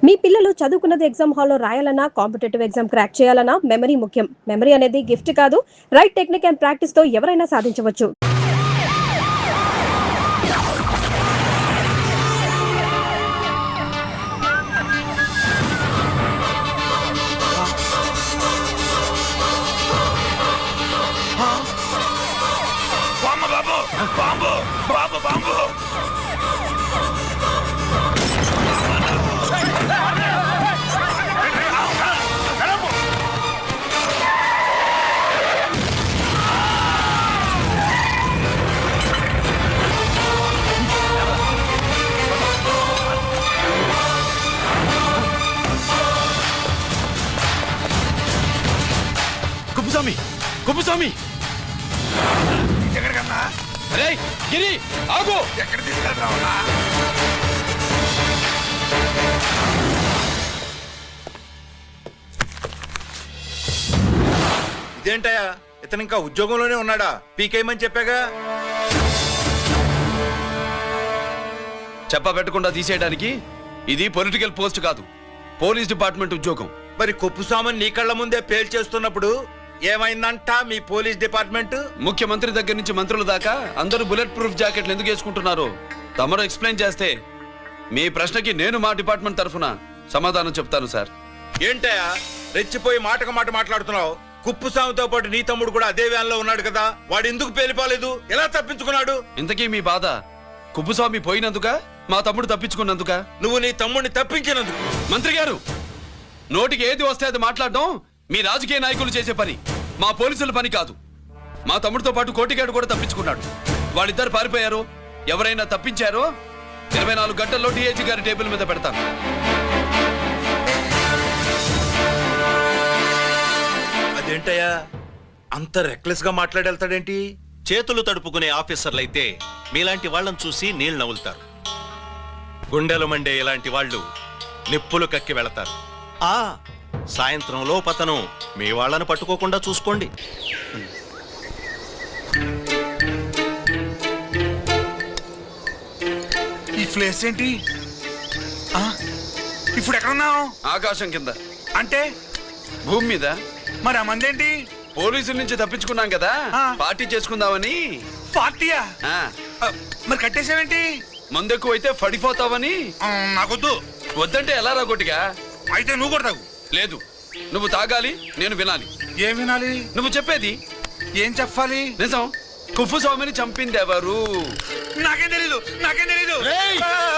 మీ పిల్లలు చదువుకున్నది ఎగ్జామ్ హాల్లో రాయాలన్నా కాంపిటేటివ్ ఎగ్జామ్ క్రాక్ చేయాలన్నా మెమరీ ముఖ్యం. మెమరీ అనేది గిఫ్ట్ కాదు, రైట్ టెక్నిక్ అండ్ ప్రాక్టీస్ తో ఎవరైనా సాధించవచ్చు. కుప్పస్వామి ఎక్కడికన్నా? అరే గిరి ఆగు! ఎక్కడ తీసుకెళ్తావునా? ఇదేంటయ్యా, ఇతను ఇంకా ఉద్యోగంలోనే ఉన్నాడా? పీకేయమని చెప్పాగా. చెప్ప పెట్టకుండా తీసేయడానికి ఇది పొలిటికల్ పోస్ట్ కాదు, పోలీస్ డిపార్ట్మెంట్ ఉద్యోగం. మరి కొప్పుస్వామిని నీ కళ్ళ ముందే పేల్చేస్తున్నప్పుడు ఏమైందంట మీ పోలీస్ డిపార్ట్మెంట్? ముఖ్యమంత్రి దగ్గర నుంచి మంత్రుల దాకా అందరూ బుల్లెట్ ప్రూఫ్ జాకెట్లు ఎందుకు వేసుకుంటున్నారు తమరు ఎక్స్ప్లెయిన్ చేస్తే మీ ప్రశ్నకి నేను మా డిపార్ట్మెంట్ తరఫున సమాధానం చెప్తాను సార్. ఏంటయ్యా రెచ్చిపోయి మాటకు మాట మాట్లాడుతున్నావు? కుప్పుస్వామితో పాటు నీ తమ్ముడు కూడా అదే వ్యాన్ లో ఉన్నాడు కదా, వాడు ఎందుకు పేలిపోలేదు? ఎలా తప్పించుకున్నాడు? ఇంతకీ మీ బాధ కుప్పస్వామి పోయినందుక, మా తమ్ముడు తప్పించుకున్నందుక? నువ్వు నీ తమ్ముడిని తప్పించినందుకు. మంత్రి గారు, నోటికి ఏది వస్తే అది మాట్లాడడం మీ రాజకీయ నాయకులు చేసే పని, మా పోలీసుల పని కాదు. మా తమ్ముడితో పాటు కోటిగాడు కూడా తప్పించుకున్నాడు. వాళ్ళిద్దరు పారిపోయారు. ఎవరైనా తప్పించారో 24 గంటల్లో డిఐజీ గారి టేబుల్ మీద పెడతాను. అదేంటయ్యా అంత రెక్లెస్ గా మాట్లాడేళ్తాడేంటి? చేతులు తడుపుకునే ఆఫీసర్లైతే మీలాంటి వాళ్ళని చూసి నీళ్లు నవ్వులుతారు. గుండెలు మండే ఇలాంటి వాళ్ళు నిప్పులు కక్కి వెళతారు. సాయంత్రంలో పతను మీ వాళ్ళని పట్టుకోకుండా చూసుకోండి. ఈ ప్లేస్ ఏంటి? ఇప్పుడు ఎక్కడున్నావు? ఆకాశం కింద. అంటే భూమి మీద. మరి ఆ మందేంటి? పోలీసుల నుంచి తప్పించుకున్నాం కదా, పార్టీ చేసుకుందామని. పార్టీయా? ఆ, మరి కట్టేసావేంటి? మందెక్కువ అయితే పడిపోతావని. నాకొద్దు. వద్దంటే ఎలా రాగొట్టిగా? అయితే నువ్వు కూడా తాగు. లేదు, నువ్వు తాగాలి, నేను వినాలి. ఏం వినాలి? నువ్వు చెప్పేది. ఏం చెప్పాలి? నిజం. కుప్పస్వామిని చంపింది ఎవరు? నాకేం తెలీదు, నాకేం తెలీదు.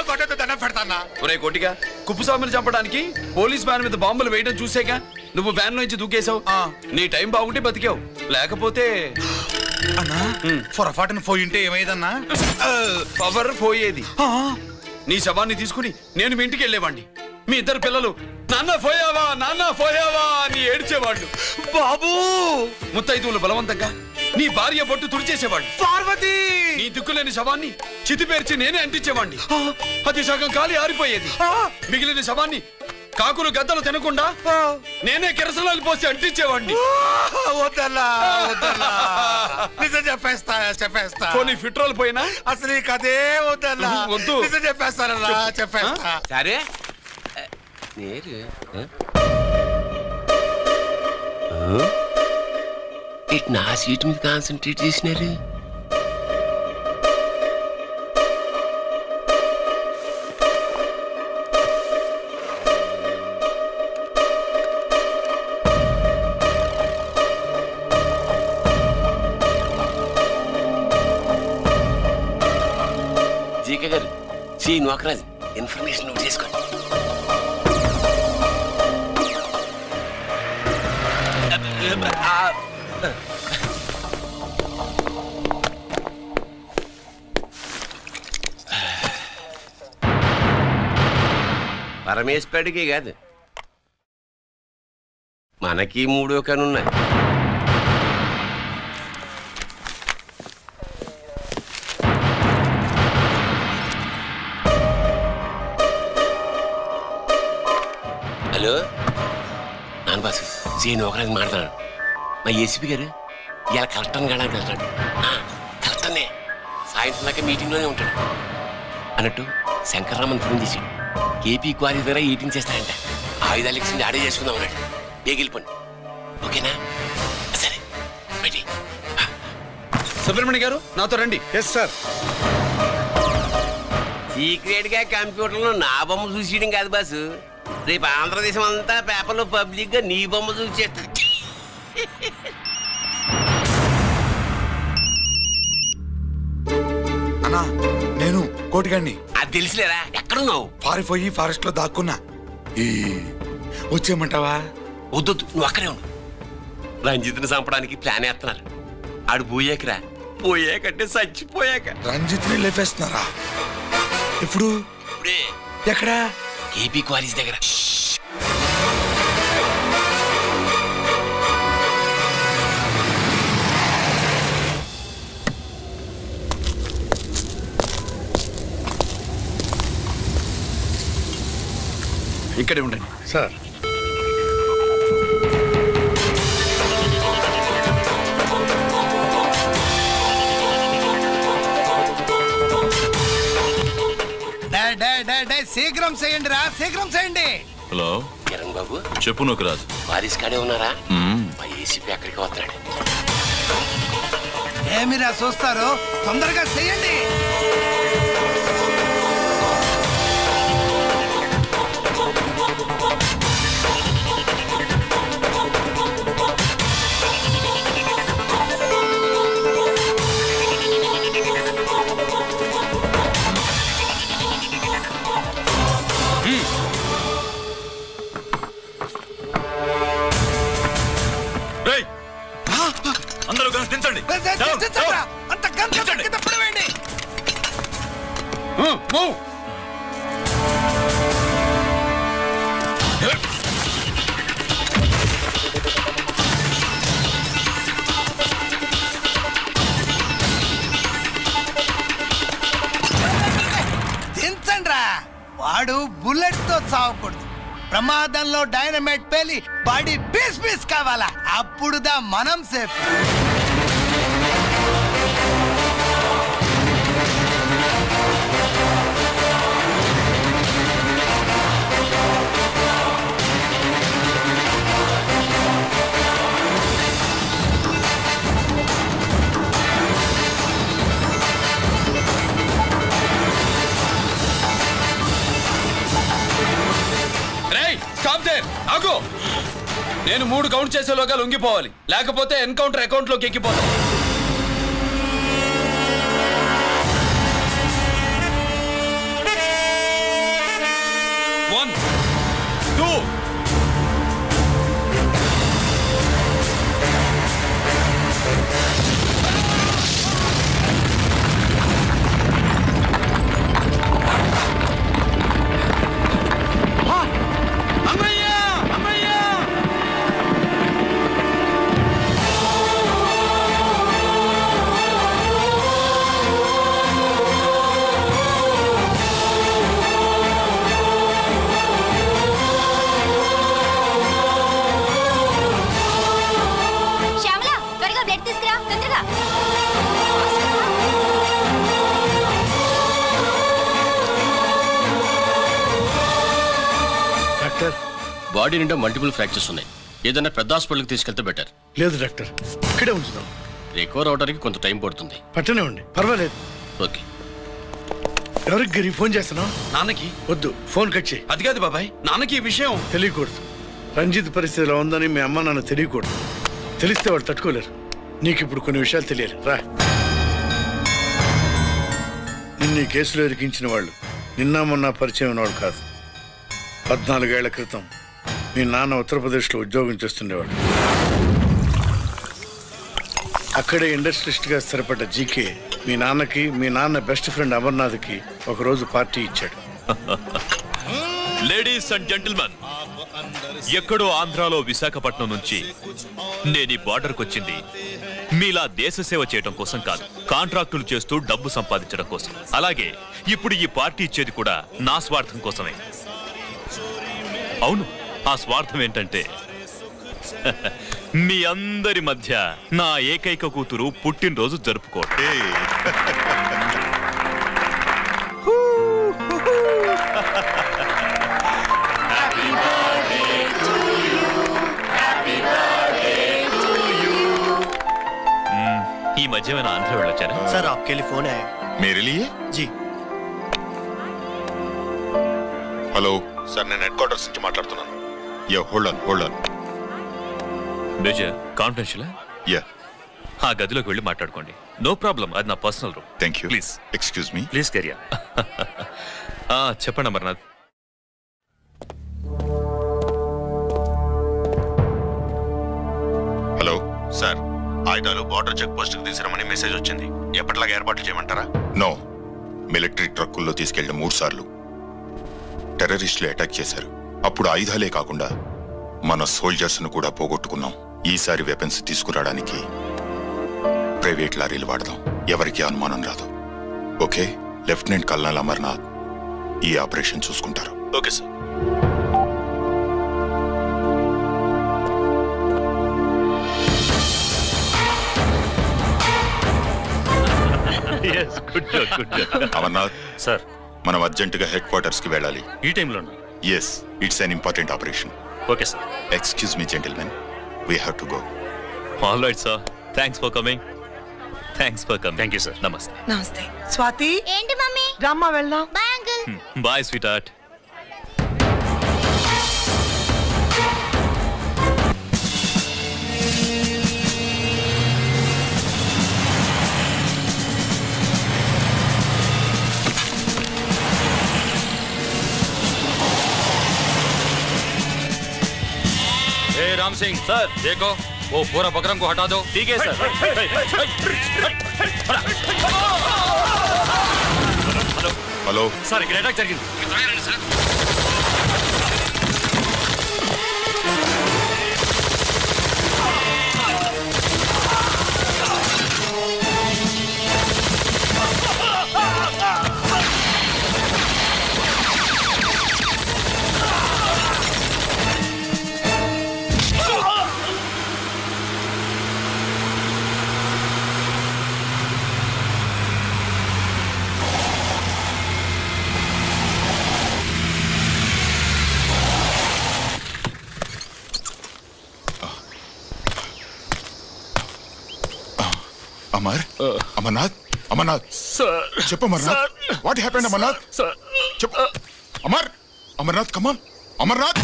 కొట్టద్దు, దండం పెడతానా? ఒరే కోటిగా, కుప్పస్వామిని చంపడానికి పోలీస్ వ్యాన్ మీద బాంబులు వేయడం చూసేగా నువ్వు వ్యాన్ నుంచి దూకేశావు. నీ టైం బాగుంటే బతికావు, లేకపోతే అన్నా పొరపాటున పోయింటే ఏమైందన్నా? పవర్ పోయేది. నీ శవాన్ని తీసుకుని నేను మీ ఇంటికి వెళ్ళేవాడిని. మీ ఇద్దరు పిల్లలు నాన్న పోయావా, నాన్న పోయావా అని ఏడ్చేవాళ్ళు. బాబు ముత్తైదువులు బలవంతంగా నీ భార్య బొట్టు తుడిచేసేవాళ్ళు. పార్వతి నీ దిక్కులేని శవాన్ని చితిపేర్చి నేనే అంటించేవాడిని. అది సగం కాలి ఆరిపోయేది. మిగిలిన శవాన్ని కాకులు గద్దలు తినకుండా నేనే కిరసనాలు పోసి అంటించేవాడిని. వద్దన్నా, వద్దన్నా. నిజం చెప్పేస్తా, చెప్పేస్తా. కొన్ని ఫిట్రోల్ పోయినా అసలు ఈ కథే వద్దన్నా. వద్దు. నిజం చెప్పేస్తానన్నా, చెప్పేస్తా. సరే నేరు ఇటు నా సీట్ మీద కాన్సన్ట్రేట్ చేసినారు. జీకే గారు, సి నోకరాజు ఇన్ఫర్మేషన్ నోట్ చేసుకోండి. పరమేశ్వరుడికి కాదు, మనకి 3 కనున్నాయి. హలో నాన్న బాసు, సీని ఒకరాజు మాట్లాడు. మా ఏసీపీ గారు ఇలా కలెక్టర్ని కాడానికి వెళ్తాడు. కలెక్టర్నే సాయంత్రం దాకా మీటింగ్లోనే ఉంటాడు అన్నట్టు. శంకర్రామన్ ఫోన్ చేశాడు. ఏపీ క్వారీ ద్వారా ఈటింగ్ చేస్తాడంట. ఆయుధాలు ఇచ్చింది ఆడే చేసుకుందాం అన్నాడు. వెళ్ళిపోండి, ఓకేనా? సరే బయటి. సుబ్రహ్మణ్య గారు నాతో రండి. Yes sir. సీక్రెట్ గా కంప్యూటర్లో నా బొమ్మ చూసేయడం కాదు బాసు, రేపు ఆంధ్రదేశం అంతా పేపర్లో పబ్లిక్ గా నీ బొమ్మ చూసేస్తుంది. అన్నా నేను కోటిగాడిని. అది తెలిసిలేరా, ఎక్కడున్నావు? పారిపోయి ఫారెస్ట్ లో దాక్కున్నా. ఈ వచ్చేయమంటావా? వద్దొద్దు, నువ్వు అక్కడే ఉండు. రంజిత్ని చంపడానికి ప్లాన్ వేస్తున్నారు. ఆడు పోయాకరా, పోయాకంటే చచ్చిపోయాక. రంజిత్ ని లేపేస్తున్నారా? ఇప్పుడు ఇప్పుడే ఎక్కడా? ఏపీ క్వారీస్ దగ్గర. ఇక్కడే ఉండండి సార్. శీఘ్రం చేయండి రా, శీఘ్రం చేయండి. హలో కిరణ్ బాబు, చెప్పు నూకరాజు. వారిస్ కాడే ఉన్నారా? మ్మ్. మా ఏసీపీ అక్కడికి వస్తున్నాడు. ఏమిరా చూస్తారు, తొందరగా చేయండి. అందరూ కలిసి దించండి. అంత గంట కింద పడవేయండి. దించండి రా. వాడు బుల్లెట్ తో చావకూడదు, ప్రమాదంలో డైనమైట్ పేలి బాడీ పీస్ పీస్ కావాలా, అప్పుడుదా మనం సేఫ్. ఆగు. నేను 3 కౌంట్ చేసేలోగా లొంగిపోవాలి, లేకపోతే ఎన్కౌంటర్ అకౌంట్ లోకి ఎక్కిపోతాం. 1 2 బాడీ నిండా మల్టిపుల్ ఫ్రాక్చర్స్ ఉన్నాయి. ఏదైనా పెద్ద హాస్పిటల్కి తీసుకెళ్తే బెటర్. లేదు డాక్టర్, ఇక్కడే ఉంచుదాం. రికవర్ అవడానికి కొంత టైం పడుతుంది. పట్టనే ఉండి, పర్వాలేదు. ఓకే. ఎవరికి గిరి ఫోన్ చేస్తున్నావు? నాన్నకి. వద్దు, ఫోన్ కట్ చేయి. అది కాదు బాబాయ్, నాన్నకి ఈ విషయం తెలియకూడదు. రంజిత్ పరిస్థితిలో ఉందని మీ అమ్మ నాన్న తెలియకూడదు. తెలిస్తే వాళ్ళు తట్టుకోలేరు. నీకు ఇప్పుడు కొన్ని విషయాలు తెలియాలి. రా. నిన్ను ఈ కేసులో ఇరికించిన వాళ్ళు నిన్న మొన్న పరిచయం ఉన్నవాడు కాదు. 14 ఏళ్ల క్రితం మీ నాన్న ఉత్తరప్రదేశ్లో ఉద్యోగం చేస్తుండేవాడు. అక్కడే ఇండస్ట్రియలిస్ట్గా స్థిరపడ్డ జీకే మీ నాన్నకి, మీ నాన్న బెస్ట్ ఫ్రెండ్ అమర్నాథ్కి ఒకరోజు పార్టీ ఇచ్చాడు. లేడీస్ అండ్ జెంటిల్మెన్, ఎక్కడో ఆంధ్రాలో విశాఖపట్నం నుంచి నేను ఈ బార్డర్కి వచ్చింది మీలా దేశ సేవ చేయడం కోసం కాదు, కాంట్రాక్టులు చేస్తూ డబ్బు సంపాదించడం కోసం. అలాగే ఇప్పుడు ఈ పార్టీ ఇచ్చేది కూడా నా స్వార్థం కోసమే. అవును, ఆ స్వార్థం ఏంటంటే మీ అందరి మధ్య నా ఏకైక కూతురు పుట్టినరోజు జరుపుకోవడం. మధ్య ఏమైనా ఆంధ్ర వెళ్ళొచ్చారా? सर आपके लिए फोन है मेरे लिए जी హలో సార్, నేను హెడ్ క్వార్టర్స్ నుంచి మాట్లాడుతున్నాను. Yeah hold on major confidential. Yeah ఆ గదిలోకి వెళ్ళి మాట్లాడుకోండి. నో ప్రాబ్లం, అది నా personal room. Thank you. Please excuse me. Please కెరియా. చెప్పండి అమర్నాథ్. హలో సార్ ఆయుధాలు బార్డర్ చెక్ పోస్ట్ కి తీసుకురమని మెసేజ్ వచ్చింది. ఎప్పటిలాగా ఏర్పాట్లు చేయమంటారా? నో, మిలిటరీ ట్రక్కుల్లో తీసుకెళ్లిన 3 సార్లు టెర్రరిస్టులు అటాక్ చేశారు. అప్పుడు ఆయుధాలే కాకుండా మన సోల్జర్స్ ను కూడా పోగొట్టుకున్నాం. ఈసారి వెపన్స్ తీసుకురావడానికి ప్రైవేట్ లారీలు వాడదాం. ఎవరికి అనుమానం రాదు. ఓకే, లెఫ్టినెంట్ కల్నల్ అమర్నాథ్ ఈ ఆపరేషన్ చూసుకుంటారు. Okay sir. అమర్నాథ్ సార్, మనం అర్జెంటుగా హెడ్ క్వార్టర్స్ కి వెళ్ళాలి. ఈ టైంలో? Yes, it's an important operation. Okay sir. Excuse me gentlemen, we have to go. All right sir, thanks for coming. Thank you sir. నమస్తే. నమస్తే. స్వాతి, ఏంటి మమ్మీ? రామ్మా వెళ్దాం. Bye uncle. Bye sweetheart. Ram Singh sir, देखो वो पूरा बकरम को हटा दो. ठीक है सर. హలో సార్, ఇక్కడ అటాక్ జరిగింది. అమర్నాథ్ చెప్పు. Amarnath, what happened? అమర్నాథ్ చెప్పు. అమర్నాథ్ కమాన్. అమర్నాథ్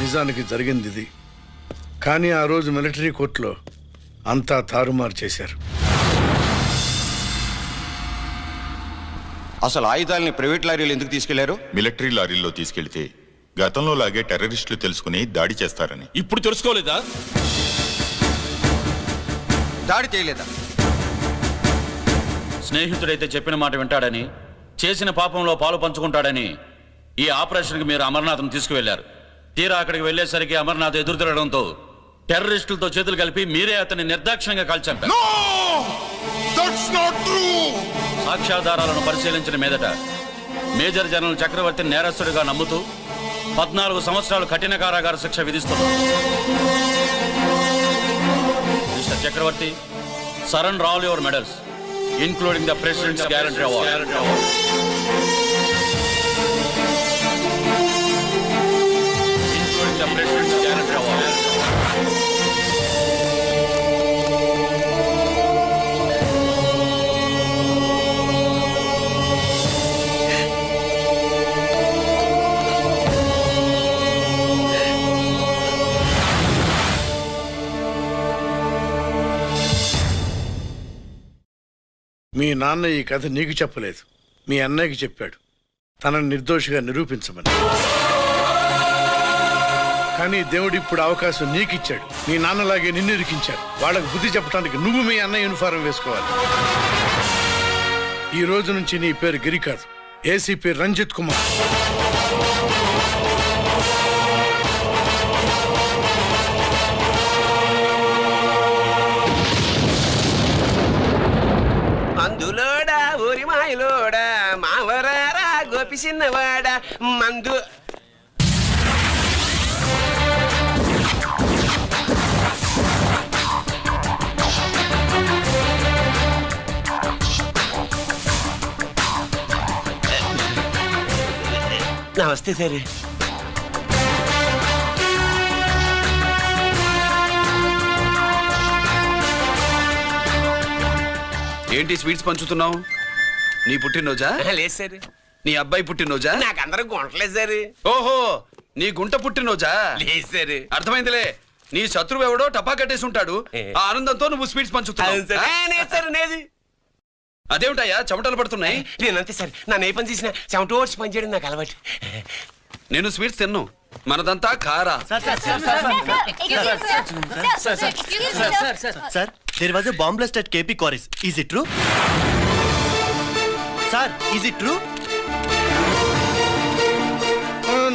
నిజానికి జరిగింది ఇది. కానీ ఆ రోజు మిలిటరీ కోర్టులో అంతా తారుమారు చేశారు. అసలు ఆయుధాలని ప్రైవేట్ లారీలు ఎందుకు తీసుకెళ్లారు? మిలిటరీ లారీల్లో తీసుకెళ్తే గతంలో లాగే టెర్రరిస్టులు తెలుసుకుని దాడి చేస్తారని. ఇప్పుడు తెలుసుకోలేదా? దాడి చేయలేదా? స్నేహితుడైతే చెప్పిన మాట వింటాడని, చేసిన పాపంలో పాలు పంచుకుంటాడని ఈ ఆపరేషన్కి మీరు అమర్నాథ్ను తీసుకువెళ్లారు. తీరా అక్కడికి వెళ్లేసరికి అమర్నాథ్ ఎదురు తిరగడంతో టెర్రరిస్టులతో చేతులు కలిపి మీరే అతన్ని నిర్దాక్షిణ్యంగా కాల్చంపారు. సాక్ష్యాధారాలను పరిశీలించిన మీదట మేజర్ జనరల్ చక్రవర్తిని నేరస్తుడిగా నమ్ముతూ 14 సంవత్సరాలు కఠిన కారాగార శిక్ష విధిస్తున్నారు. Mister Chakravarthy, surrender all your medals including the President's Guarantee Award. Including the President's Guarantee Award. మీ నాన్న ఈ కథ నీకు చెప్పలేదు, మీ అన్నయ్యకి చెప్పాడు, తనని నిర్దోషిగా నిరూపించమని. కానీ దేవుడు ఇప్పుడు అవకాశం నీకు ఇచ్చాడు. మీ నాన్నలాగే నిన్ను ఇరికించాడు. వాళ్ళకు బుద్ధి చెప్పడానికి నువ్వు మీ అన్నయ్య యూనిఫారం వేసుకోవాలి. ఈ రోజు నుంచి నీ పేరు గిరి కాదు, ఏసీపీ రంజిత్ కుమార్. మందులోడా ఊరి మాయలోడా మావరారా గోపి చిన్నవాడా మందు నమస్తే సార్. ఏంటి స్వీట్స్ పంచుతున్నావు? నీ పుట్టినరోజా? లేదు సార్. నీ అబ్బాయి పుట్టినరోజా? నాకు అందరూ గుంటలేదు సార్. ఓహో, నీ గుంట పుట్టినరోజా? లేదు సార్. అర్థమైందిలే. నీ శత్రువు ఎవడో టపా కట్టేసి ఉంటాడు. ఆ ఆనందంతో నువ్వు స్వీట్స్ పంచుతున్నావు. అదేమిటయ్యా చెమటలు పడుతున్నాయి? నేనంతే సార్. నన్ను ఏ పని చేసినా చెమట ఓడ్చి పని చేయడం నాకు అలవాటు. నేను స్వీట్స్ తిన్ను. మనదంతా కారా. Sir, there was a bomb blast at KP Quarries. Is it true? Sir, is it true?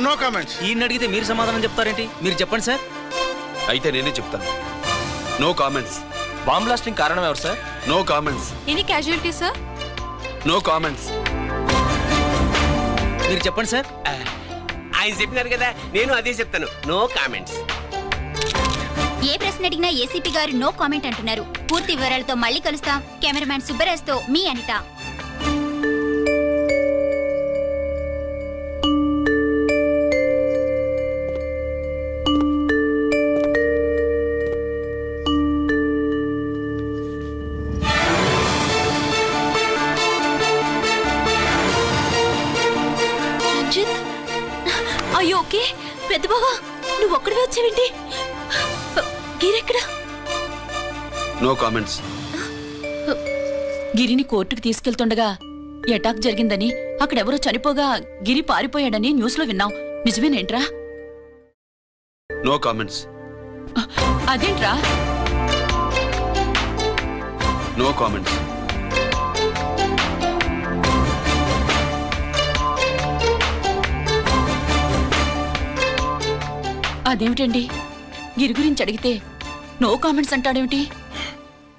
No comments. ఈయన అడిగితే మీరు సమాధానం చెప్తారేంటి? మీరు చెప్పండి సార్. అయితే నేనే చెప్తాను. No comments. బాంబ్ బ్లాస్టింగ్ కారణం ఎవరు sir? No comments. Any casualty sir? No comments. మీరు చెప్పండి సార్. ఆయన చెప్పినారు కదా, నేను అదే చెప్తాను. No comments. ఏ ప్రశ్న అడిగినా ఏసీపీ గారు నో కామెంట్ అంటున్నారు. పూర్తి వివరాలతో మళ్ళీ కలుస్తాం. కెమెరామ్యాన్ సుబ్బరాజ్తో మీ అనిత. అయ్యో ఓకే. పెద్ద బావా, నువ్వు ఒక్కడివే వచ్చావేంటి? గిరెక్కడా? No comments. గిరిని కోర్టుకు తీసుకెళ్తుండగా అటాక్ జరిగిందని, అక్కడెవరో చనిపోగా గిరి పారిపోయాడని న్యూస్ లో విన్నాం. నిజమేనేంట్రా? No comments. అదేంట్రా? No comments. అదేమిటండి, గిరి గురించి అడిగితే నో కామెంట్స్ అంటాడేమిటి?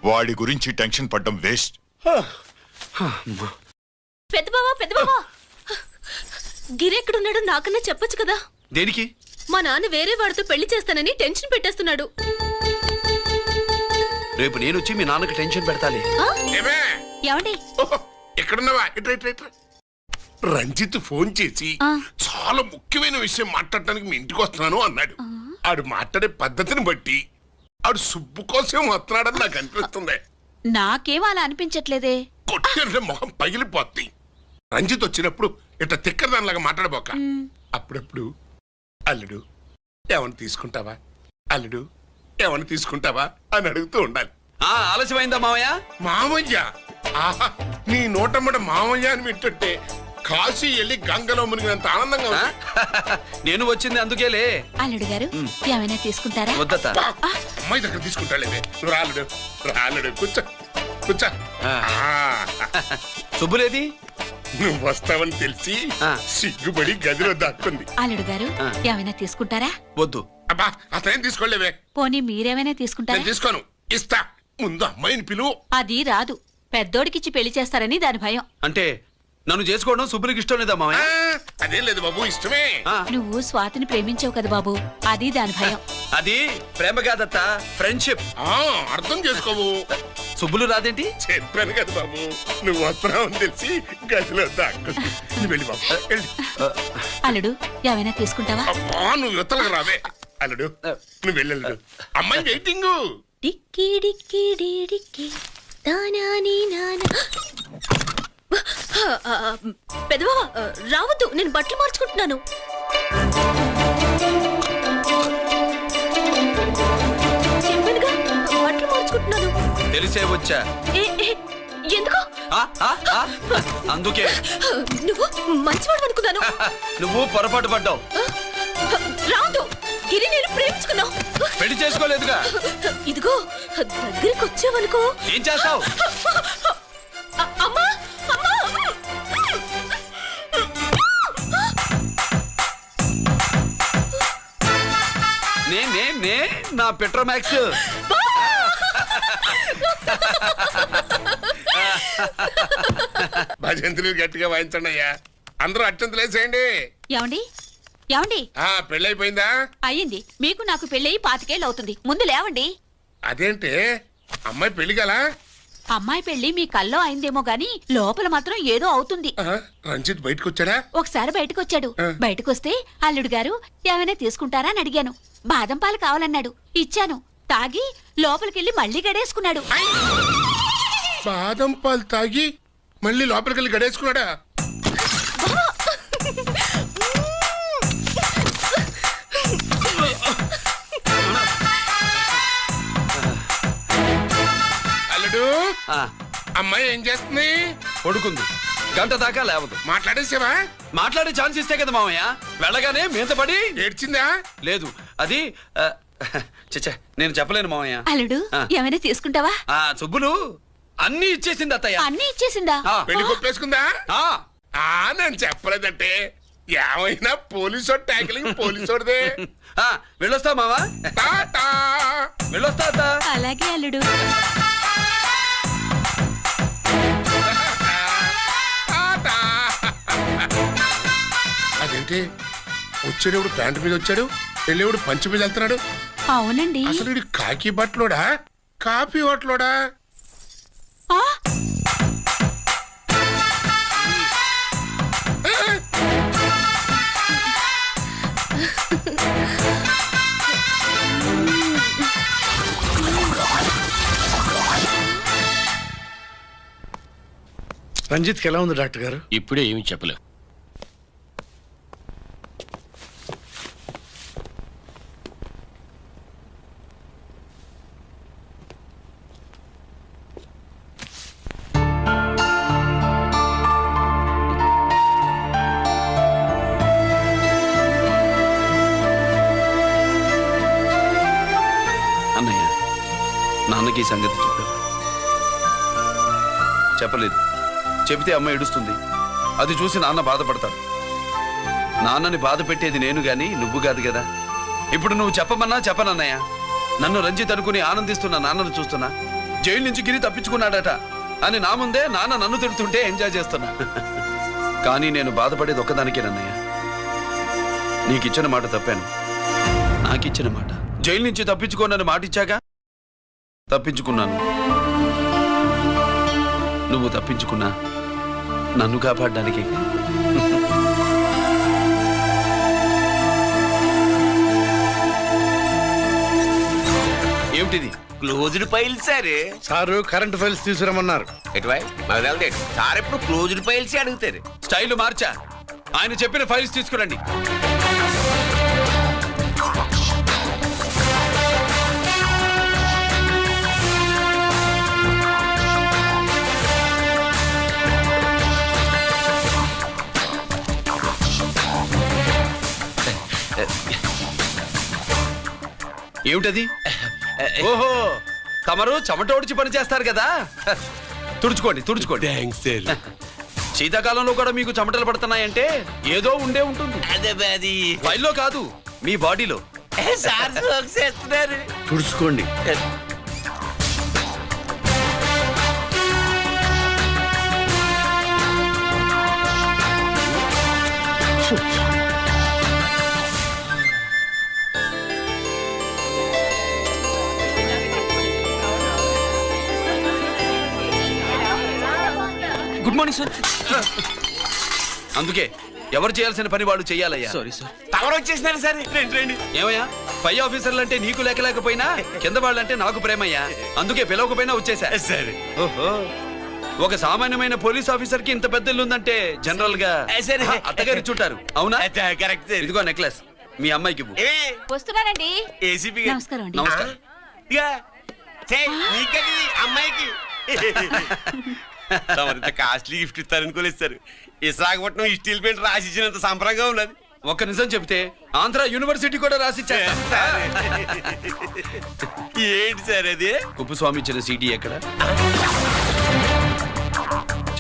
వాడి గురించి టెన్షన్ పడ్డం వేస్ట్. పెద్ద బావా, గిరి ఎక్కడున్నాడు నాకన్నా చెప్పొచ్చు కదా. దేనికి? మా నాన్న వేరే వాడితో పెళ్లి చేస్తానని టెన్షన్ పెట్టేస్తున్నాడు. రేపు నేను వచ్చి మీ నాన్నకి టెన్షన్ పెడతాలే. ఏమండి? ఎక్కడున్నావా? రంజిత్ ఫోన్ చేసి చాలా ముఖ్యమైన విషయం మాట్లాడటానికి మీ ఇంటికి వస్తున్నాను అన్నాడు. ఆడు మాట్లాడే పద్ధతిని బట్టి ఆడు సుబ్బు కోసం వస్తున్నాడని నాకు అనిపిస్తుంది. నాకేం అలా అనిపించట్లేదే. కొట్టే మొహం పగిలిపోద్ది. రంజిత్ వచ్చినప్పుడు ఇట్లా తిక్కదానిలాగా మాట్లాడబోక. అప్పుడప్పుడు అల్లుడు ఏమన్నా తీసుకుంటావా, అల్లుడు ఏమన్నా తీసుకుంటావా అని అడుగుతూ ఉండాలి. ఆలస్యమైందా మామయ్య? మామయ్య? ఆహా, నీ నోటమ్మట మామయ్య అని వింటుంటే కాశీ వెళ్ళి గంగలో మునిగినంత ఆనందంగా ఉంది. నేను వచ్చింది అందుకేలే. అల్లుడు గారు ఏమైనా తీసుకుంటారా? వద్దత. అమ్మాయి దగ్గర తీసుకుంటాలేవే. నువ్వు రాలుడు రాలుడు కూర్చో కూర్చో. శుభ్రేది? నువ్వు వస్తావని తెలిసి సిగ్గుపడి గదిలో దాక్కుంది. అల్లుడు గారు ఏమైనా తీసుకుంటారా? వద్దు. అబ్బా, అతనేం తీసుకోలేవే. పోనీ మీరేమైనా తీసుకుంటారా? నేను తీసుకోను, ఇస్తా. ముందు అమ్మాయిని పిలువు. అది రాదు. పెద్దోడికిచ్చి పెళ్లి చేస్తారని దాని భయం. అంటే నన్ను చేసుకోవడం శుభ్రికి ఇష్టం లేదా మామయ్య? అదేం లేదు బాబు, ఇష్టమే. నువ్వు స్వాతిని ప్రేమించావు కదా బాబు, అది దాని భయం. అది ప్రేమ కాదత్త, ఫ్రెండ్షిప్. అర్థం చేసుకోవు. సుబ్బులు రాదేంటి? చెప్పాను కదా బాబు, నువ్వు వస్తున్నావని తెలిసి గదిలో దాక్కుంది. నువ్వు వెళ్ళి బాబు వెళ్ళి. అల్లుడు ఏమైనా తీసుకుంటావా? అబ్బా, నువ్వు యువతలకు రావే. అల్లుడు నువ్వు వెళ్ళడు. అమ్మాయి వెయిటింగ్. డిక్కి డిక్కి డిక్కి దానాని నానా. పెద్దవా రావద్దు, నేను బట్టలు మార్చుకుంటున్నాను. చెప్పానుగా బట్టలు మార్చుకుంటున్నాను. తెలిసే వచ్చా. ఎందుకు? అందుకే. నువ్వు మంచివాడు అనుకున్నాను. నువ్వు పొరపాటు పడ్డావు. రాదు, గిరి నేను ప్రేమించుకున్నావు. పెళ్లి చేసుకోలేదుగా. ఇదిగో దగ్గరికి వచ్చావనుకో. ఏం చేస్తావు? అమ్మా అమ్మా. నే నా పెట్రోమాక్స్. భజంతులు గట్టిగా వాయించండి అయ్యా. అందరూ అత్యంతలు వేసేయండి. ఏమండి ఏమండి, పెళ్ళైపోయిందా? అయ్యింది. మీకు నాకు పెళ్ళయి 25 ఏళ్ళు అవుతుంది. ముందు లేవండి. అదేంటే అమ్మాయి పెళ్లి గల? అమ్మాయి పెళ్లి మీ కల్లో అయిందేమో గాని లోపల మాత్రం ఏదో అవుతుంది. రంజిత్ బయటకు వచ్చాడా? ఒకసారి బయటకొచ్చాడు. బయటకొస్తే అల్లుడు గారు ఏమైనా తీసుకుంటారా అని అడిగాను. బాదం పాలు కావాలన్నాడు. ఇచ్చాను. తాగి లోపలికెళ్ళి మళ్ళీ గడేసుకున్నాడు. బాదం పాలు తాగి మళ్ళీ లోపలికెళ్ళి గడేసుకున్నాడా? అల్లుడు, అమ్మాయి ఏం చేస్తుంది? పడుకుంది. గంట దాకా లేవదు. మాట్లాడేసావా? మాట్లాడే ఛాన్స్ ఇస్తే కదా మామయ్య. వెళ్ళగానే మీద పడి ఏడ్చిందా? లేదు, అది చచ్చా నేను చెప్పలేను మామయ్య. అల్లుడు ఏమైనా తీసుకుంటావా? సుబ్బులు అన్ని ఇచ్చేసింది అత్తయ్య. అన్ని ఇచ్చేసిందా? పెళ్లి కొప్పేసుకుందా? నేను చెప్పలేదంటే ఏమైనా పోలీసోడు ట్యాకిలింగ్ పోలీసోడిదే. వెళ్ళొస్తా మావా. వెళ్ళొస్తా అత్త. అలాగే అల్లుడు. అదేంటి వచ్చేటప్పుడు ప్యాంటు మీద వచ్చాడు, వెళ్ళేవాడు పంచి మీద వెళ్తున్నాడు? అవునండి. అసలు వీడు కాకి బట్టలోడా కాఫీ హోటలోడా? రంజిత్కి ఎలా ఉంది డాక్టర్ గారు? ఇప్పుడే ఏమీ చెప్పలేం. అన్నయ్య, నాన్నకి ఈ సంగతి చెప్పావా? చెప్పలేదు. చెబితే అమ్మ ఏడుస్తుంది. అది చూసి నాన్న బాధపడతాడు. నాన్నని బాధ పెట్టేది నేను గాని నువ్వు కాదు కదా. ఇప్పుడు నువ్వు చెప్పమన్నా చెప్పనన్నయ్య. నన్ను రంజిత్ అనుకుని ఆనందిస్తున్న నాన్నను చూస్తున్నా. జైలు నుంచి గిరి తప్పించుకున్నాడట అని నా ముందే నాన్న నన్ను తిడుతుంటే ఎంజాయ్ చేస్తున్నా. కానీ నేను బాధపడేది ఒక్కదానికేనన్నయ్య. నీకిచ్చిన మాట తప్పాను. నాకిచ్చిన మాట. జైలు నుంచి తప్పించుకోనని మాట ఇచ్చాగా తప్పించుకున్నాను. నువ్వు తప్పించుకున్నా నన్ను కాపాడడానికి. ఏమిటిది? Closed files sir. Sir current files తీసుకురమ్మన్నారు. సార్ ఎప్పుడు క్లోజ్డ్ ఫైల్స్ అడుగుతారు. స్టైల్ మార్చా. ఆయన చెప్పిన ఫైల్స్ తీసుకురండి. ఏమిటది? ఓహో, తమరు చెమట ఓడిచి పని చేస్తారు కదా. తుడుచుకోండి తుడుచుకోండి. శీతాకాలంలో కూడా మీకు చెమటలు పడుతున్నాయంటే ఏదో ఉండే ఉంటుంది. ఫైల్లో కాదు, మీ బాడీలో. తుడుచుకోండి. Good morning sir. అందుకే ఎవరు చేయాల్సిన పని వాళ్ళు చెయ్యాలయ్యా. Sorry sir. తమరు వచ్చేసినారు సార్. రండి. ఏమయ్యా, పై ఆఫీసర్లు అంటే నీకు లేకపోయినా కింద వాళ్ళంటే నాకు ప్రేమయ్యా. అందుకే పిలవకపోయినా వచ్చేసా. సరే. ఓహో, ఒక సామాన్యమైన పోలీస్ ఆఫీసర్ కి ఇంత పెద్ద ఇల్లు ఉందంటే జనరల్ గా అత్తగారి చుట్టారు. అవునా? కరెక్ట్. ఇదిగో నెక్లెస్ మీ అమ్మాయికి ఇవ్వు. వస్తున్నానండి. ఏసీపీ నమస్కారం అండి. నమస్కారం. అమ్మాయికి కాస్ట్లీ గిఫ్ట్ ఇస్తారనుకోలేదు సార్. విశాఖపట్నం ఈ స్టీల్ పెయింట్ రాసిచ్చినంత సంబరంగా ఉన్నది. ఒక్క నిజం చెప్తే ఆంధ్ర యూనివర్సిటీ కూడా రాసిచ్చా. ఏంటి సార్ అది? కుప్పస్వామి ఇచ్చిన సీడీ ఎక్కడ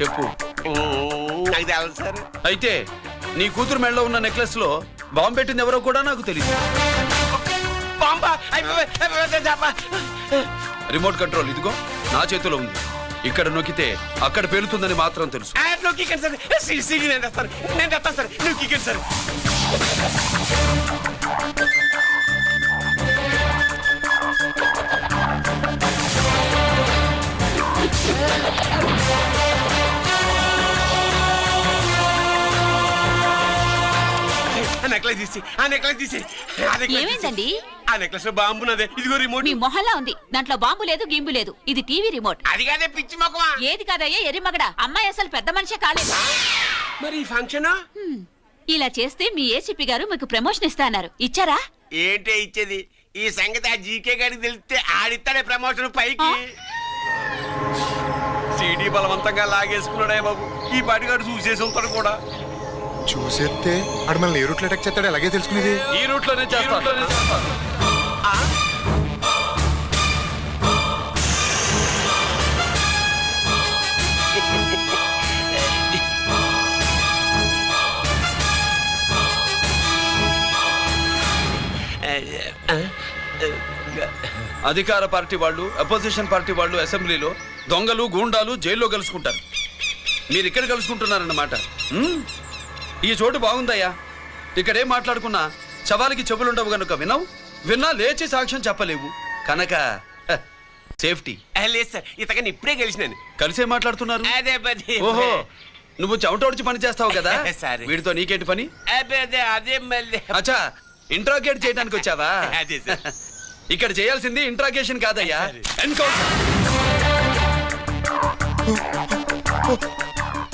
చెప్పు. నాకు తెలదు సార్. అయితే నీ కూతురు మెడలో ఉన్న నెక్లెస్ లో బాంబు పెట్టింది ఎవరో కూడా నాకు తెలియదు. రిమోట్ కంట్రోల్ ఇదిగో నా చేతిలో ఉంది. ఇక్కడ నొక్కితే అక్కడ పేలుతుందని మాత్రం తెలుసు. నేను తెస్తాను సార్. నొక్కికండి సార్. ఏమైందండి? ఆ నెక్లెస్ లో బాంబు ఉన్నదే, ఇదిగో రిమోట్. మీ మొహల్లా ఉంది. దాంట్లో బాంబు లేదు, గింబు లేదు. ఇది టీవీ రిమోట్. అది కాదే పిచ్చి మొక్కమా. ఏది కాదయ్యా ఎర్రి మగడా, అమ్మాయి అసలు పెద్ద మనిషే కాలేదు. మరి ఈ ఫంక్షన్ ఇలా చేస్తే మీ ఏసీపీ గారు మీకు ప్రమోషన్ ఇస్తా అన్నారు. ఇచ్చారా? ఏంటే ఇచ్చేది? ఈ సంగతి ఆ జీకే గారికి తెలిస్తే ఆడిస్తాడే ప్రమోషన్ పైకి. సీడీ బలవంతంగా లాగేసుకున్నాడే బాబు. ఈ పాటిగాడు చూసేసి ఉంటాడు కూడా. చూసేస్తే అడు మనల్ని ఏ రూట్లో అటాక్ చేస్తాడు ఎలాగే తెలుసుకునేది? ఈ రూట్ లోనే చేస్తాను. అధికార పార్టీ వాళ్ళు, అపోజిషన్ పార్టీ వాళ్ళు అసెంబ్లీలో, దొంగలు గూండాలు జైల్లో కలుసుకుంటారు. మీరు ఇక్కడ కలుసుకుంటున్నారన్నమాట. ఈ చోటు బాగుందయ్యా. ఇక్కడేం మాట్లాడుకున్నా శవాలకి చెవులుండవు గనుక విన్నా లేచి సాక్ష్యం చెప్పలేవు కనుక సేఫ్టీ. లేదు సార్, ఇతగాని ఇప్పుడే కలిసినాను. కలిసే మాట్లాడుతున్నారు. అదే పది. ఓహో, నువ్వు చెమటోడ్చి పని చేస్తావు కదా. సరే. వీడితో నీకేంటి పని? అదే మళ్ళీ. అచ్చా, ఇంట్రాగేట్ చేయడానికి వచ్చావా? అదే సార్. ఇక్కడ చేయాల్సింది ఇంట్రాగేషన్ కాదయ్యా, ఎన్కౌంటర్.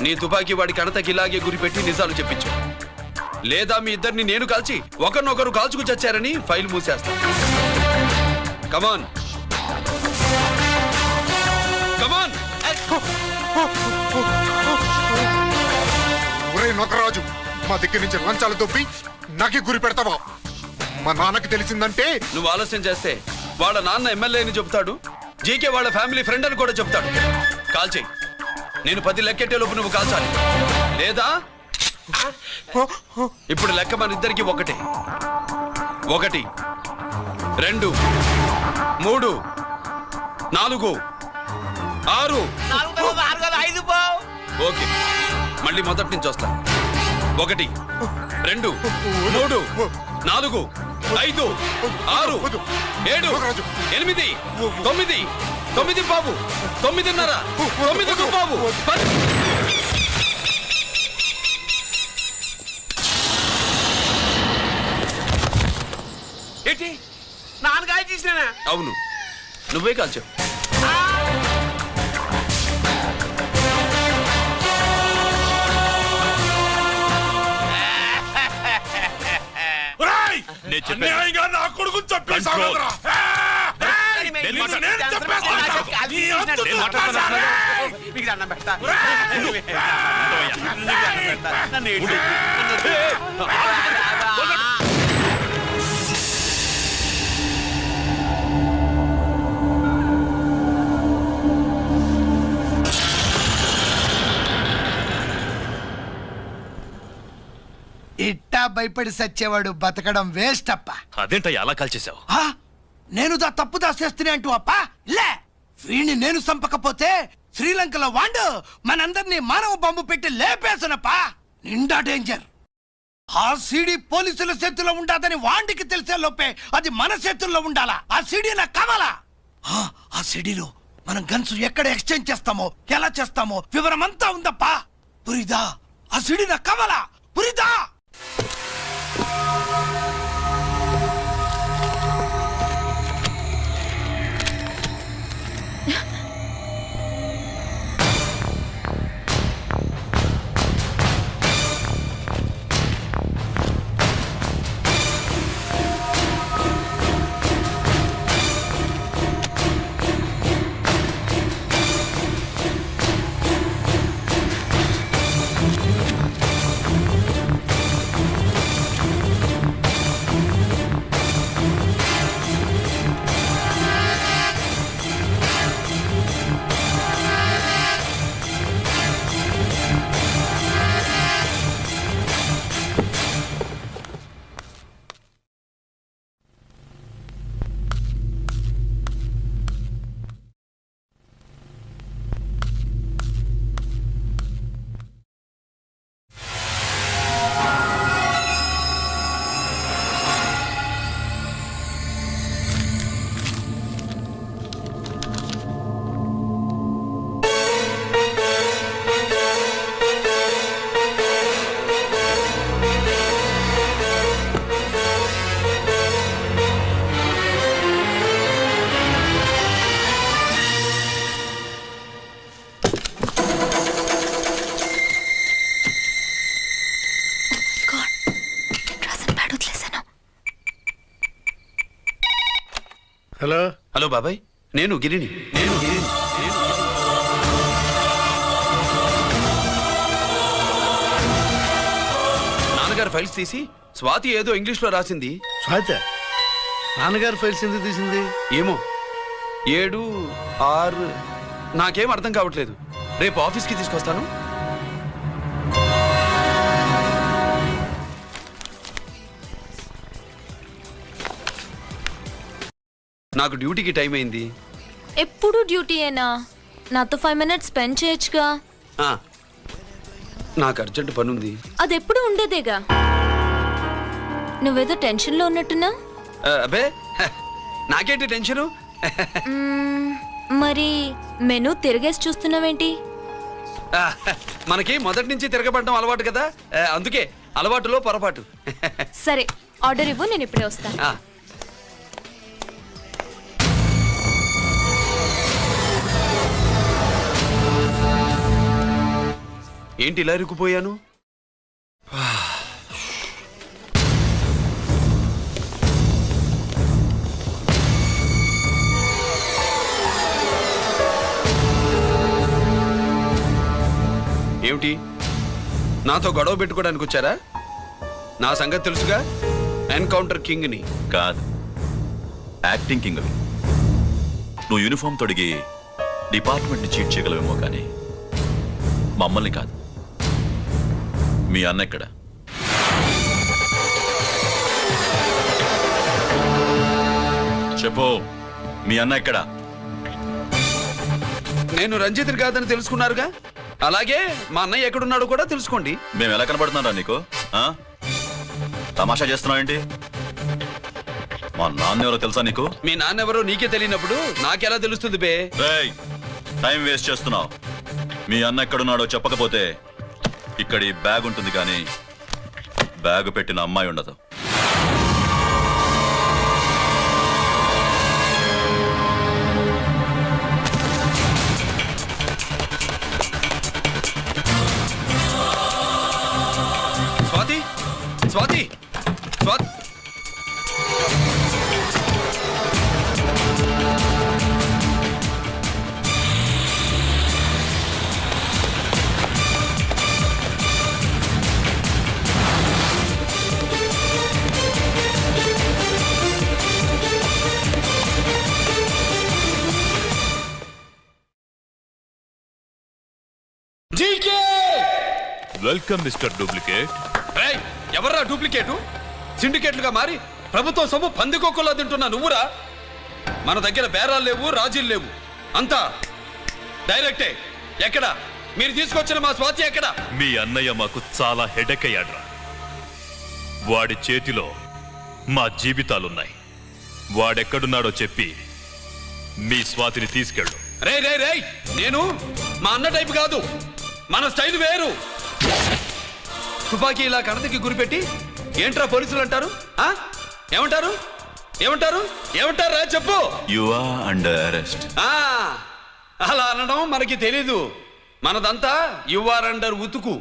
నీ తుపాకీ వాడి కణతకి ఇలాగే గురిపెట్టి నిజాలు చెప్పించు, లేదా మీ ఇద్దరిని నేను కాల్చి ఒకరినొకరు కాల్చుకు చచ్చారని ఫైల్ మూసేస్తా. కమాన్ కమాన్. ఒరే నొకరాజు, మా దగ్గర నుంచి లంచాలు దొబ్బి నాకే గురి పెడతావా? మా నాన్నకి తెలిసిందంటే నువ్వు ఆలస్యం చేస్తే వాళ్ళ నాన్న ఎమ్మెల్యే అని చెప్తాడు, జీకే వాళ్ళ ఫ్యామిలీ ఫ్రెండ్ అని కూడా చెప్తాడు. కాల్చేయి. నేను 10 లెక్కెట్టే లోపు నువ్వు కాల్చాలి, లేదా ఇప్పుడు లెక్క మన ఇద్దరికి ఒకటే. 1 2 3 4 6. ఓకే, మళ్ళీ మొదటి నుంచి వస్తా. 1 2 3 4 5 6 7 8 9 9 బాబు 9:30 9 బాబు 10. ఏంటి నాన్నగాయ చేసినా? అవును, నువ్వే కాల్చావు. నా కొడుకు చంపేశావురా. మీకు దండం పెడతా. ఇట్టా భయపడి సచ్చేవాడు బతకడం వేస్ట్ అప్ప. అదేంటయ్యా అలా కాల్చేశావు? నేను తప్పు దాచేస్తున్నా అంటూ అప్ప లే. వీణ్ణి నేను చంపకపోతే శ్రీలంకలో వాండు మనందరినీ మానవ బాంబు పెట్టి లేపేసనప్పా. నిండా డేంజర్. ఆ సీడీ పోలీసుల చేతుల్లో ఉండాదని వాండికి తెలిసే లోపే అది మన చేతుల్లో ఉండాలా. ఆ సీడీ నాకు కావాలా. ఆ సీడీలో మనం గన్స్ ఎక్కడ ఎక్స్చేంజ్ చేస్తామో, ఎలా చేస్తామో వివరమంతా ఉందప్పా. పురిదా, ఆ సీడీ నాకు కావాలా. పురిదా. హలో బాబాయ్, నేను గిరిని. నాన్నగారు ఫైల్స్ తీసి స్వాతి ఏదో ఇంగ్లీష్ లో రాసింది. స్వాతి నాన్నగారు ఫైల్స్ ఎందుకు తీసింది? ఏమో 7, 6 నాకేం అర్థం కావట్లేదు. రేపు ఆఫీస్కి తీసుకొస్తాను. నాకు డ్యూటీకి టైం అయింది. ఎప్పుడు డ్యూటీయేనా? నాతో 5 minutes స్పెండ్ చేయొచ్చుగా. నాకు అర్జెంట్ పనుంది. అది ఎప్పుడు ఉండేదేగా. నువ్వేదో టెన్షన్లో ఉన్నట్టున్నా? అబే నాకేంటి టెన్షను? మరి మెనూ తిరిగేసి చూస్తున్నావేంటి? మనకి మొదటి నుంచి తిరగబడడం అలవాటు కదా, అందుకే అలవాటులో పొరపాటు. సరే ఆర్డర్ ఇవ్వు, నేను ఇప్పుడే వస్తాను. ఏంటి ఇలా ఇరుక్కుపోయాను? ఏమిటి, నాతో గొడవ పెట్టుకోవడానికి వచ్చారా? నా సంగతి తెలుసుగా, ఎన్కౌంటర్ కింగ్ని. కాదు, యాక్టింగ్ కింగ్. నువ్వు యూనిఫామ్ తొడిగి డిపార్ట్మెంట్ని చీట్ చేయగలవేమో కానీ మమ్మల్ని కాదు. మీ అన్న ఎక్కడ? చెప్పు, మీ అన్న ఎక్కడ? నేను రంజిత్ని కాదని తెలుసుకున్నారుగా, అలాగే మా అన్నయ్య ఎక్కడున్నాడో కూడా తెలుసుకోండి. మేము ఎలా కనబడుతున్నారా నీకు? తమాషా చేస్తున్నావేంటి? మా నాన్న ఎవరో తెలుసా నీకు? మీ నాన్నెవరో నీకే తెలియనప్పుడు నాకెలా తెలుస్తుంది బే? టైం వేస్ట్ చేస్తున్నావు. మీ అన్న ఎక్కడున్నాడో చెప్పకపోతే ఇక్కడ ఈ బ్యాగ్ ఉంటుంది కానీ బ్యాగ్ పెట్టిన అమ్మాయి ఉండదు. Swathi, Swathi, Swathi. Welcome mister duplicate. ఎవర్రా డూప్లికేటు? సిండికేట్లుగా మారి ప్రభుత్వం సొమ్ము పందికొక్కలా తింటున్నా నువ్వురా? మన దగ్గర బేరాలు లేవు, రాజీలు లేవు, అంతా డైరెక్టే. ఎక్కడ మీరు తీసుకొచ్చిన మా స్వాతి ఎక్కడ? మీ అన్నయ్య మాకు చాలా హెడెక్ అయ్యాడ్రా. వాడి చేతిలో మా జీవితాలున్నాయి. వాడెక్కడున్నాడో చెప్పి మీ స్వాతిని తీసుకెళ్ళు. రే రే రే, నేను మా అన్న టైపు కాదు, మన స్టైల్ వేరు. తుపాకీ ఇలా కణతకి గురిపెట్టి ఏంట్రా పోలీసులు అంటారు? ఏమంటారు? ఏమంటారు? ఏమంటారా చెప్పు. You are under arrest. అలా అనడం మనకి తెలీదు. మనదంతా యు ఆర్ అండర్ ఉతుకు.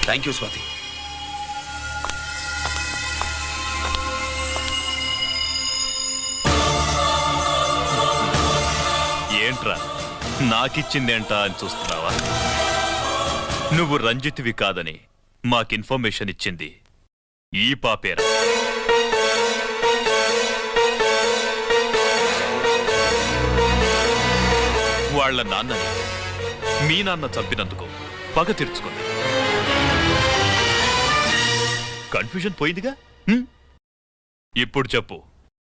Thank you Swathi. ఏంట్రా నాకిచ్చిందేంటా అని చూస్తున్నావా? నువ్వు రంజిత్వి కాదని మాకు ఇన్ఫర్మేషన్ ఇచ్చింది ఈ పాపేరా. వాళ్ళ నాన్నని మీ నాన్న చంపినందుకు పగ తీర్చుకుంది. కన్ఫ్యూజన్ పోయిందిగా. ఇప్పుడు చెప్పు,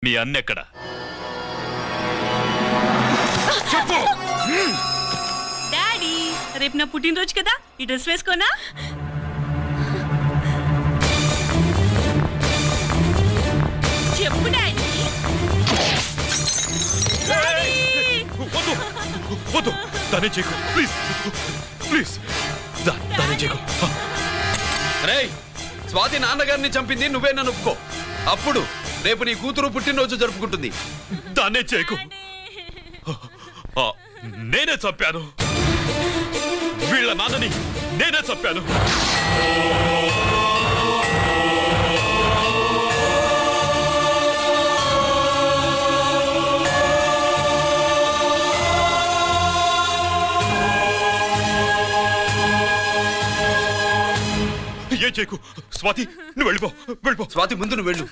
మీ అన్నెక్కడ? డాడీ, రేపు నా పుట్టినరోజు కదా, ఈ డ్రెస్ వేసుకోనా? చెప్పు డాడీ. వద్దు, దానే చేయకు, ప్లీజ్ ప్లీజ్, దానే చేయకు. రేయ్, స్వాతి నాన్నగారిని చంపింది నువ్వే నన్ను ఒప్పుకో. అప్పుడు రేపు నీ కూతురు పుట్టినరోజు జరుపుకుంటుంది. దాన్నే చేయకు. నేనే చంపాను, వీళ్ళ నాన్నని నేనే చంపాను. ఏం చేయకు స్వాతి, నువ్వు వెళ్ళిపో. స్వాతి, ముందు నువ్వు వెళ్ళు.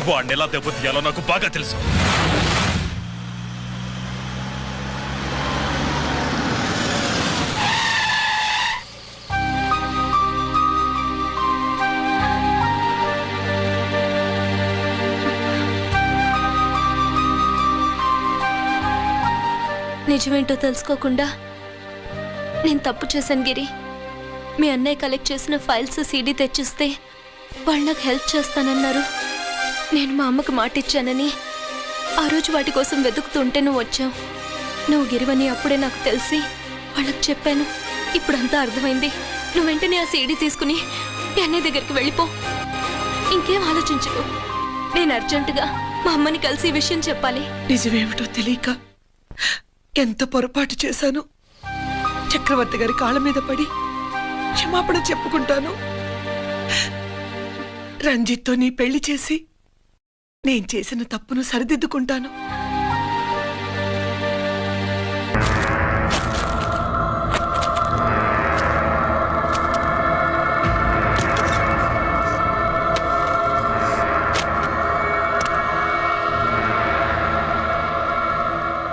వాడిని ఎలా దెబ్బతీయాలో నాకు బాగా తెలుసు. నిజమేంటో తెలుసుకోకుండా నేను తప్పు చేశాను గిరి. మీ అన్నయ్య కలెక్ట్ చేసిన ఫైల్స్ సీడీ తెచ్చిస్తే వాళ్ళు నాకు హెల్ప్ చేస్తానన్నారు. నేను మా అమ్మకు మాట ఇచ్చానని ఆ రోజు వాటి కోసం వెతుకుతుంటే నువ్వు వచ్చావు. నువ్వు గిరివని అప్పుడే నాకు తెలిసి వాళ్ళకి చెప్పాను. ఇప్పుడంతా అర్థమైంది. నువ్వు వెంటనే ఆ సీడీ తీసుకుని మీ అన్నయ్య దగ్గరికి వెళ్ళిపో. ఇంకేం ఆలోచించకు. నేను అర్జెంటుగా మా అమ్మని కలిసి ఈ విషయం చెప్పాలి. నిజమేమిటో తెలియక ఎంత పొరపాటు చేశాను. చక్రవర్తి గారి కాళ్ళ మీద పడి క్షమాపణ చెప్పుకుంటాను. రంజిత్తో నీ పెళ్లి చేసి నేను చేసిన తప్పును సరిదిద్దుకుంటాను.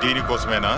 దీనికోసమేనా